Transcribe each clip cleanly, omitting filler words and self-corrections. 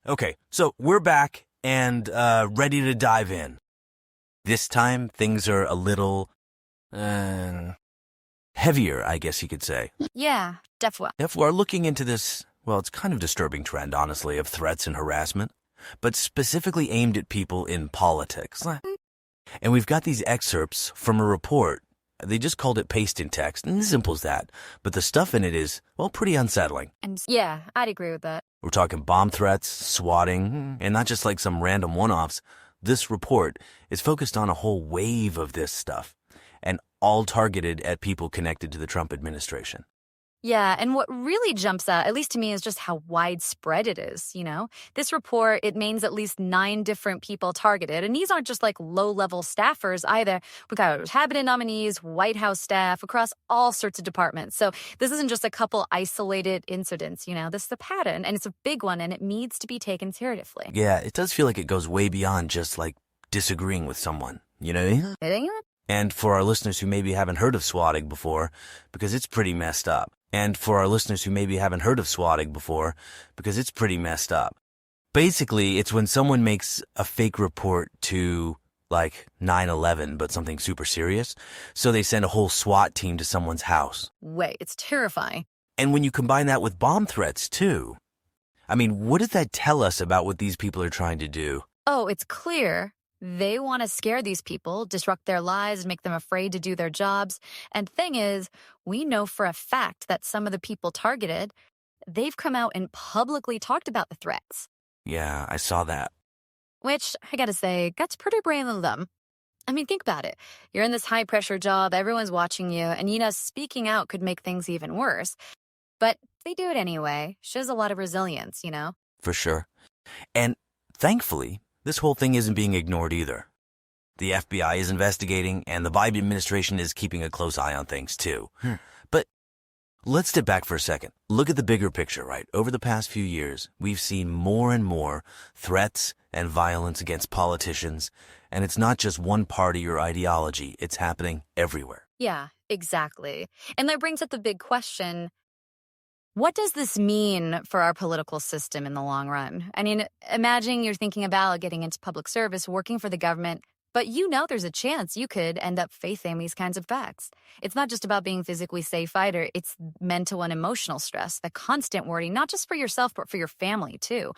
Okay, so we're back and ready to dive in. This time, things are a little heavier, I guess you could say. Yeah, definitely. If we're looking into this, well, it's kind of disturbing trend, honestly, of threats and harassment, but specifically aimed at people in politics. And we've got these excerpts from a report. They just called it paste in text, and simple as that. But the stuff in it is, well, pretty unsettling. And yeah, I'd agree with that. We're talking bomb threats, swatting, and not just like some random one-offs. This report is focused on a whole wave of this stuff, and all targeted at people connected to the Trump administration. Yeah, and what really jumps out, at least to me, is just how widespread it is, you know? This report, it names at least 9 different people targeted, and these aren't just like low-level staffers either. We got cabinet nominees, White House staff, across all sorts of departments. So this isn't just a couple isolated incidents, you know? This is a pattern, and it's a big one, and it needs to be taken seriously. Yeah, it does feel like it goes way beyond just like disagreeing with someone, you know? And for our listeners who maybe haven't heard of swatting before, because it's pretty messed up. Basically, it's when someone makes a fake report to, like, 9/11, but something super serious, so they send a whole SWAT team to someone's house. Wait, it's terrifying. And when you combine that with bomb threats, too, I mean, what does that tell us about what these people are trying to do? Oh, it's clear. They want to scare these people, disrupt their lives, make them afraid to do their jobs. And thing is, we know for a fact that some of the people targeted, they've come out and publicly talked about the threats. Yeah, I saw that. Which, I gotta say, that's pretty brave of them. I mean, think about it. You're in this high-pressure job, everyone's watching you, and you know, speaking out could make things even worse. But they do it anyway. Shows a lot of resilience, you know? For sure. And thankfully, this whole thing isn't being ignored either. The FBI is investigating, and the Biden administration is keeping a close eye on things, too. But let's step back for a second. Look at the bigger picture, right? Over the past few years, we've seen more and more threats and violence against politicians, and it's not just one party or ideology. It's happening everywhere. Yeah, exactly. And that brings up the big question, what does this mean for our political system in the long run? I mean, imagine you're thinking about getting into public service, working for the government, but you know there's a chance you could end up facing these kinds of facts. It's not just about being physically safe either. It's mental and emotional stress, the constant worry, not just for yourself, but for your family too.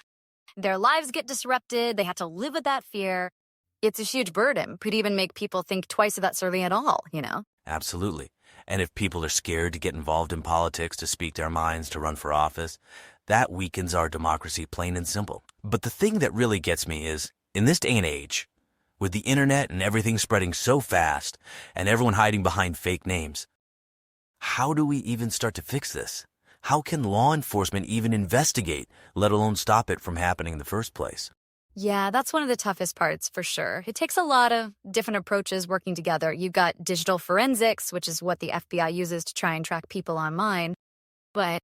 Their lives get disrupted. They have to live with that fear. It's a huge burden. Could even make people think twice about serving at all, you know? Absolutely. And if people are scared to get involved in politics, to speak their minds, to run for office, that weakens our democracy, plain and simple. But the thing that really gets me is, in this day and age, with the internet and everything spreading so fast and everyone hiding behind fake names, how do we even start to fix this? How can law enforcement even investigate, let alone stop it from happening in the first place? Yeah, that's one of the toughest parts, for sure. It takes a lot of different approaches working together. You've got digital forensics, which is what the FBI uses to try and track people online. But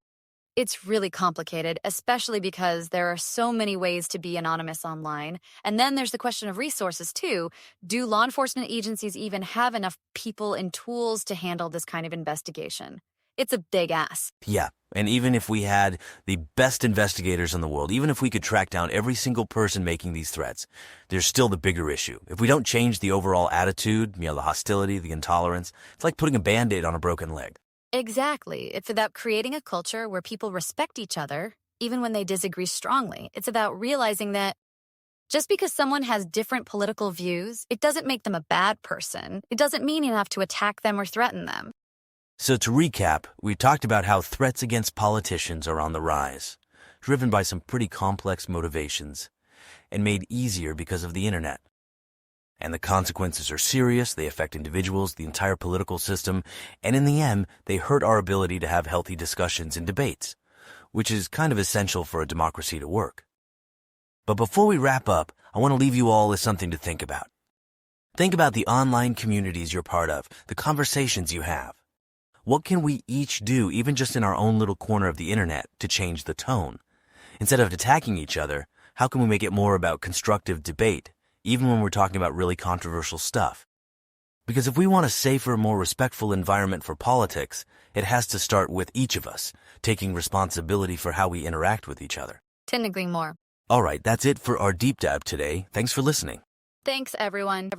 it's really complicated, especially because there are so many ways to be anonymous online. And then there's the question of resources, too. Do law enforcement agencies even have enough people and tools to handle this kind of investigation? It's a big ask. Yeah, and even if we had the best investigators in the world, even if we could track down every single person making these threats, there's still the bigger issue. If we don't change the overall attitude, the hostility, the intolerance, it's like putting a Band-Aid on a broken leg. Exactly. It's about creating a culture where people respect each other, even when they disagree strongly. It's about realizing that just because someone has different political views, it doesn't make them a bad person. It doesn't mean you have to attack them or threaten them. So to recap, we talked about how threats against politicians are on the rise, driven by some pretty complex motivations, and made easier because of the internet. And the consequences are serious, they affect individuals, the entire political system, and in the end, they hurt our ability to have healthy discussions and debates, which is kind of essential for a democracy to work. But before we wrap up, I want to leave you all with something to think about. Think about the online communities you're part of, the conversations you have. What can we each do, even just in our own little corner of the internet, to change the tone? Instead of attacking each other, how can we make it more about constructive debate, even when we're talking about really controversial stuff? Because if we want a safer, more respectful environment for politics, it has to start with each of us, taking responsibility for how we interact with each other. Couldn't agree more. All right, that's it for our deep dive today. Thanks for listening. Thanks, everyone.